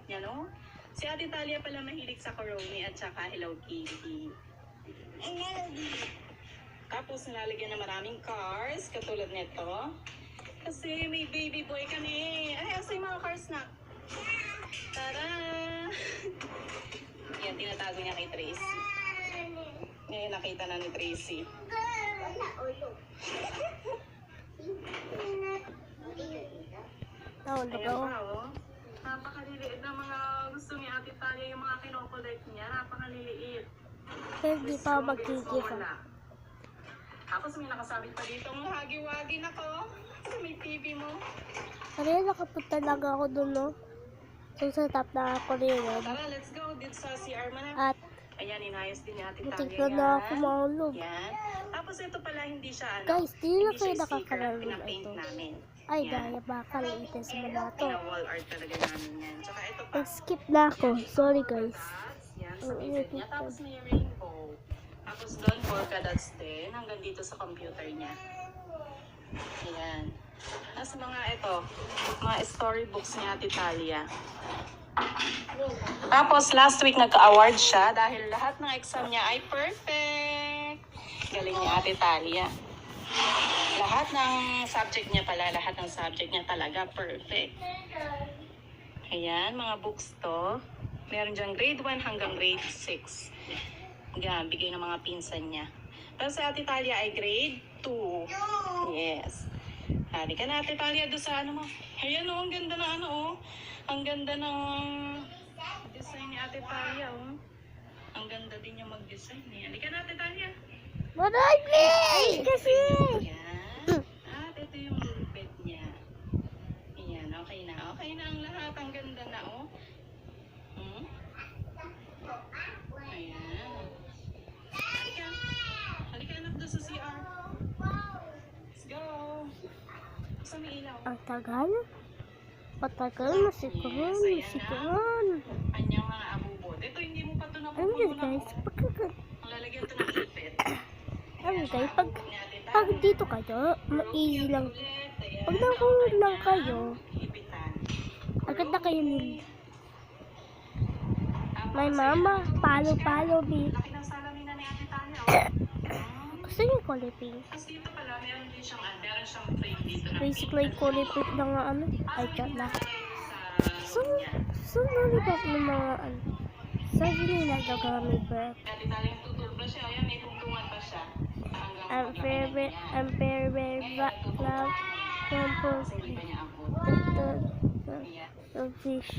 Yan o. Si Ate Talia pala mahilig sa Coroni at saka Hello Kitty. Tapos nalalagyan ng maraming cars, katulad nito. Kasi may baby boy kami. Ay, asa yung mga cars na? Tara! Yan, tinatago niya kay Tracy. Ngayon nakita na ni Tracy. Ayan pa, oh. Napakaliliit ng mga gusto ni Ate Talia, yung mga kinokolekt niya. Napakaliliit. Pero di pa mag-give. Tapos may nakasabit pa dito ang hagi-wagi na ko. Sa may TV mo. Kaya nakapunta lang ako dun, no? So, sa top na ako rin. Tara, let's go. Dito sa CR mo na. At Ayan, inayos din ni Ate Talia. butik na ako maulog. Yan. Tapos ito pala, hindi siya ano. Guys, di na hindi kayo siya nakakalaro sticker, na pinapaint ito. namin. Ay, Yan. dahil baka liitin sa malato. Pina-wall art talaga namin yan. Tsaka ito pa. Nag-skip na ako. Sorry, guys. Yan, sa bibig niya. Tapos may rainbow. Tapos doon, polka dots din. Hanggang dito sa computer niya. Ayan. Tapos mga ito, mga storybooks ni Ate Talia. Tapos last week nagka-award siya dahil lahat ng exam niya ay perfect. Galing ni Ate Talia. Lahat ng subject niya pala, lahat ng subject niya talaga perfect. Ayan, mga books to. Meron dyan grade 1 hanggang grade 6. Ayan, bigay ng mga pinsan niya. Tapos si Ate Talia ay grade 2. Yes. Hali ka na Ate Talia doon sa ano mo. Ayan o, ang ganda na ano o. Ang ganda ng design ni Ate Talia o. Ang ganda din niya mag-design. Hali ka na Ate Talia. Maray, please! Kasi! Ayan. At ito yung bed niya. Ayan, okay na. Okay na ang lahat. Ang ganda na o. Ayan. Halika. Halika anak doon sa CR. Let's go. Gusto may ilaw. Ang tagal? Patagal na sikuran. Anyang mga abubot. Ito hindi mo pa ito Ano napupuno yun, na guys? o. Ang lalagyan ito ng ipit. Ano guys? Pag dito kayo, ma-easy lang. Pag nahulog lang kayo, agad na kayo nila. My mama, palo, bi. Laki ng salamin na ni Ate Talia. Gusto niyo kulay pink? Tapos dito pala, meron din siyang, meron siyang frame dito na Basically, kulay pink na nga ano. Ay, chat na. sa So, nalipap ng mga ano. Sabi nila daw kami ba? Ate Talia yung tutulog siya. Ayan, may tungtungan pa siya. I'm very love, Kasi hindi pa niya abot. the fish.